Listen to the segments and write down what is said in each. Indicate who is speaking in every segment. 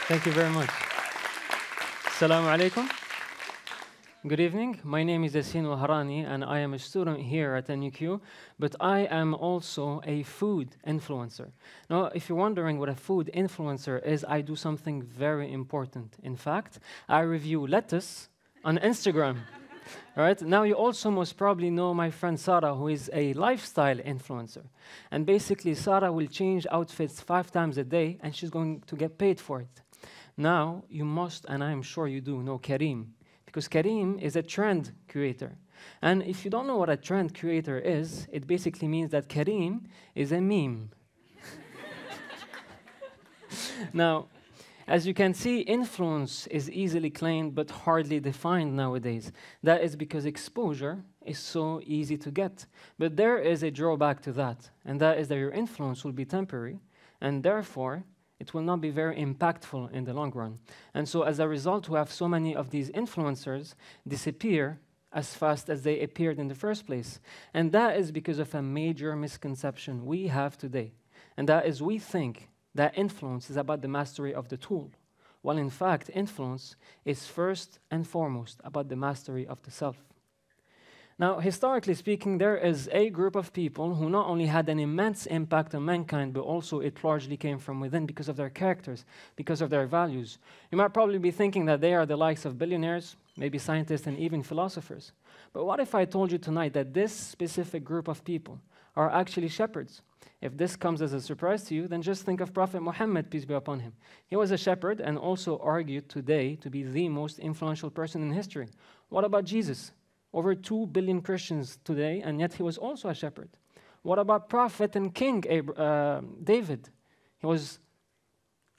Speaker 1: Thank you very much. Assalamu alaikum. Good evening. My name is Yassine Ouahrani, and I am a student here at NUQ, but I am also a food influencer. Now, if you're wondering what a food influencer is, I do something very important. In fact, I review lettuce on Instagram. All right. Now, you also most probably know my friend Sarah, who is a lifestyle influencer. And basically, Sarah will change outfits 5 times a day, and she's going to get paid for it. Now, you must, and I am sure you do, know Kareem, because Kareem is a trend creator. And if you don't know what a trend creator is, it basically means that Kareem is a meme. Now, as you can see, influence is easily claimed but hardly defined nowadays. That is because exposure is so easy to get. But there is a drawback to that, and that is that your influence will be temporary, and therefore, it will not be very impactful in the long run. And so as a result, we have so many of these influencers disappear as fast as they appeared in the first place. And that is because of a major misconception we have today. And that is we think that influence is about the mastery of the tool, while in fact, influence is first and foremost about the mastery of the self. Now, historically speaking, there is a group of people who not only had an immense impact on mankind, but also it largely came from within because of their characters, because of their values. You might probably be thinking that they are the likes of billionaires, maybe scientists, and even philosophers. But what if I told you tonight that this specific group of people are actually shepherds? If this comes as a surprise to you, then just think of Prophet Muhammad, peace be upon him. He was a shepherd and also argued today to be the most influential person in history. What about Jesus? Over 2 billion Christians today, and yet he was also a shepherd. What about Prophet and King David? He was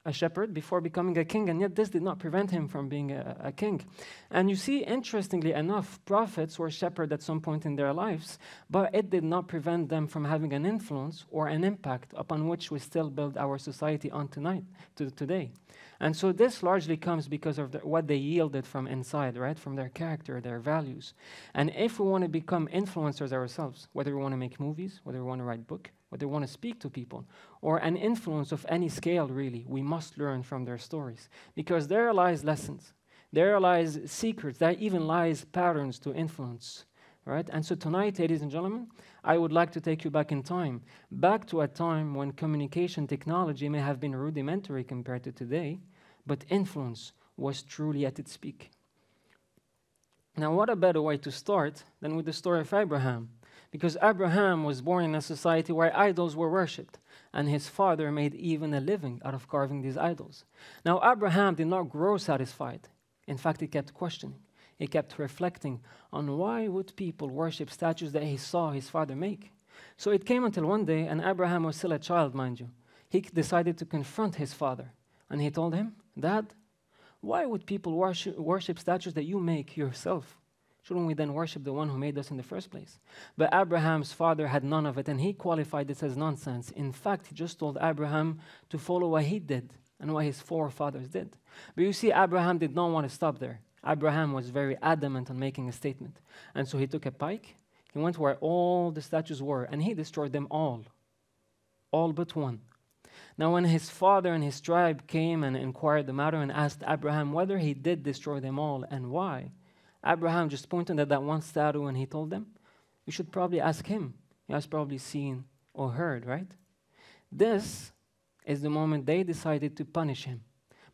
Speaker 1: a shepherd before becoming a king, and yet this did not prevent him from being a king. And you see, interestingly enough, prophets were shepherds at some point in their lives, but it did not prevent them from having an influence or an impact upon which we still build our society on today. And so this largely comes because of what they yielded from inside, right? From their character, their values. And if we want to become influencers ourselves, whether we want to make movies, whether we want to write books, whether we want to speak to people, or an influence of any scale, really, we must learn from their stories. Because there lies lessons. There lies secrets. There even lies patterns to influence. Right? And so tonight, ladies and gentlemen, I would like to take you back in time, back to a time when communication technology may have been rudimentary compared to today, but influence was truly at its peak. Now, what a better way to start than with the story of Abraham? Because Abraham was born in a society where idols were worshipped, and his father made even a living out of carving these idols. Now, Abraham did not grow satisfied. In fact, he kept questioning. He kept reflecting on why would people worship statues that he saw his father make. So it came until one day, and Abraham was still a child, mind you. He decided to confront his father, and he told him, "Dad, why would people worship statues that you make yourself? Shouldn't we then worship the one who made us in the first place?" But Abraham's father had none of it, and he qualified this as nonsense. In fact, he just told Abraham to follow what he did and what his forefathers did. But you see, Abraham did not want to stop there. Abraham was very adamant on making a statement. And so he took a pike, he went where all the statues were, and he destroyed them all but one. Now when his father and his tribe came and inquired the matter and asked Abraham whether he did destroy them all and why, Abraham just pointed at that one statue and he told them, "You should probably ask him. He has probably seen or heard," right? This is the moment they decided to punish him.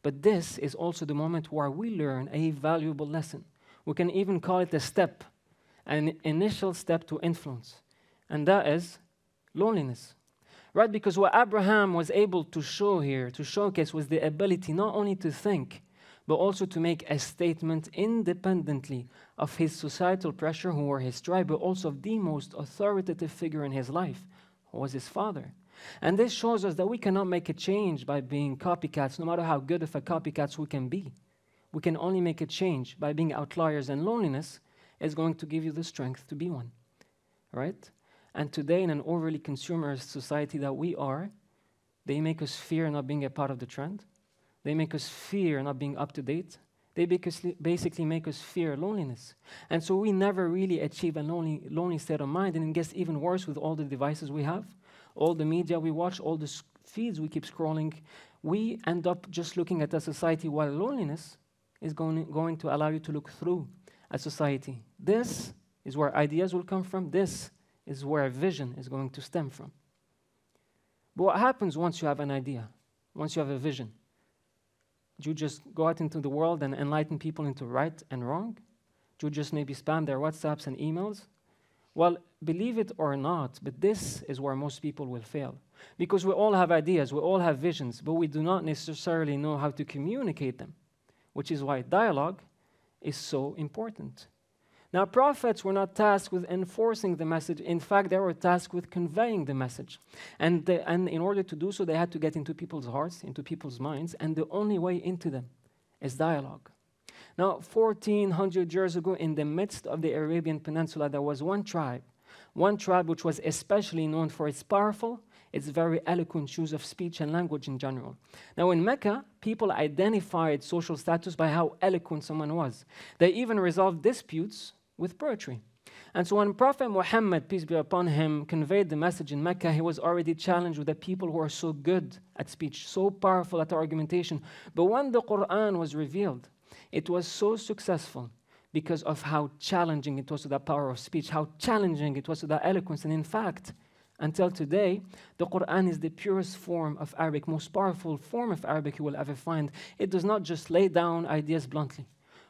Speaker 1: But this is also the moment where we learn a valuable lesson. We can even call it a step, an initial step to influence. And that is loneliness. Right? Because what Abraham was able to show here, to showcase, was the ability not only to think, but also to make a statement independently of his societal pressure, who were his tribe, but also of the most authoritative figure in his life, who was his father. And this shows us that we cannot make a change by being copycats, no matter how good of a copycats we can be. We can only make a change by being outliers, and loneliness is going to give you the strength to be one, right? And today, in an overly consumerist society that we are, they make us fear not being a part of the trend. They make us fear not being up to date. They basically make us fear loneliness. And so we never really achieve a lonely state of mind, and it gets even worse with all the devices we have, all the media we watch, all the feeds we keep scrolling. we end up just looking at a society, while loneliness is going to allow you to look through a society. This is where ideas will come from. This is where vision is going to stem from. But what happens once you have an idea, once you have a vision? Do you just go out into the world and enlighten people into right and wrong? Do you just maybe spam their WhatsApps and emails? Well, believe it or not, but this is where most people will fail. Because we all have ideas, we all have visions, but we do not necessarily know how to communicate them, which is why dialogue is so important. Now, prophets were not tasked with enforcing the message. In fact, they were tasked with conveying the message. And in order to do so, they had to get into people's hearts, into people's minds, and the only way into them is dialogue. Now, 1,400 years ago, in the midst of the Arabian Peninsula, there was one tribe which was especially known for its powerful, its very eloquent use of speech and language in general. Now, in Mecca, people identified social status by how eloquent someone was. They even resolved disputes with poetry. And so when Prophet Muhammad, peace be upon him, conveyed the message in Mecca, he was already challenged with the people who are so good at speech, so powerful at argumentation. But when the Quran was revealed, it was so successful because of how challenging it was to that power of speech, how challenging it was to that eloquence. And in fact, until today, the Quran is the purest form of Arabic, most powerful form of Arabic you will ever find. It does not just lay down ideas bluntly.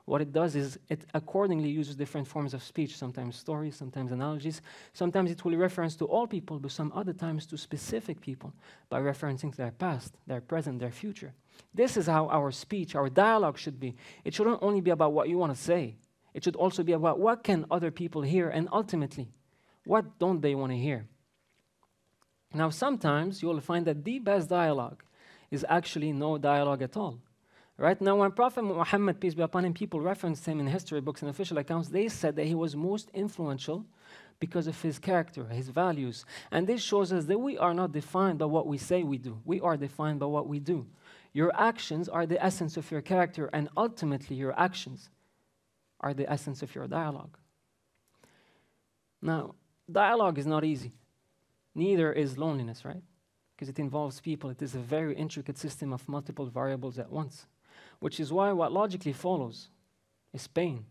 Speaker 1: What it does is it accordingly uses different forms of speech, sometimes stories, sometimes analogies. Sometimes it will reference to all people, but some other times to specific people by referencing to their past, their present, their future. This is how our speech, our dialogue should be. It shouldn't only be about what you want to say. It should also be about what can other people hear, and ultimately, what don't they want to hear? Now, sometimes you will find that the best dialogue is actually no dialogue at all. Right now, when Prophet Muhammad, peace be upon him, people referenced him in history books and official accounts, they said that he was most influential because of his character, his values. And this shows us that we are not defined by what we say we do. We are defined by what we do. Your actions are the essence of your character, and ultimately your actions are the essence of your dialogue. Now, dialogue is not easy. Neither is loneliness, right? Because it involves people. It is a very intricate system of multiple variables at once, which is why what logically follows is pain.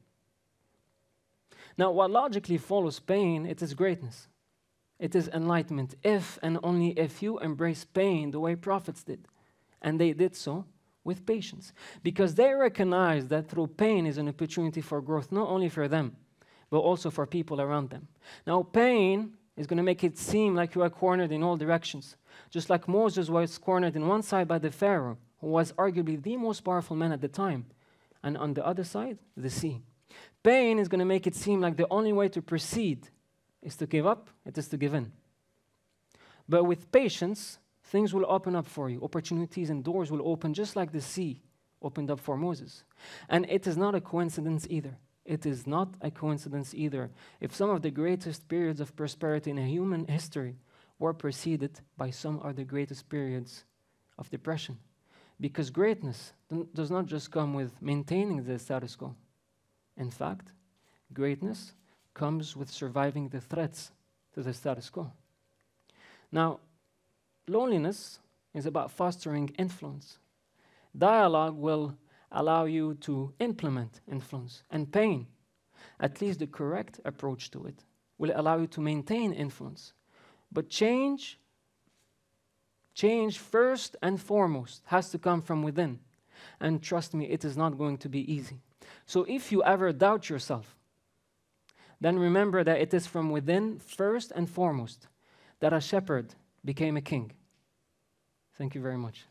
Speaker 1: Now, what logically follows pain, it is greatness. It is enlightenment, if and only if you embrace pain the way prophets did. And they did so with patience, because they recognized that through pain is an opportunity for growth, not only for them, but also for people around them. Now, pain is going to make it seem like you are cornered in all directions, just like Moses was cornered in one side by the Pharaoh, who was arguably the most powerful man at the time, and on the other side, the sea. Pain is going to make it seem like the only way to proceed is to give up, it is to give in. But with patience, things will open up for you. Opportunities and doors will open just like the sea opened up for Moses. And it is not a coincidence either. It is not a coincidence either if some of the greatest periods of prosperity in human history were preceded by some of the greatest periods of depression. Because greatness does not just come with maintaining the status quo. In fact, greatness comes with surviving the threats to the status quo. Now, loneliness is about fostering influence. Dialogue will allow you to implement influence, and pain, at least the correct approach to it, will allow you to maintain influence. But change first and foremost has to come from within. And trust me, it is not going to be easy. So if you ever doubt yourself, then remember that it is from within first and foremost that a shepherd became a king. Thank you very much.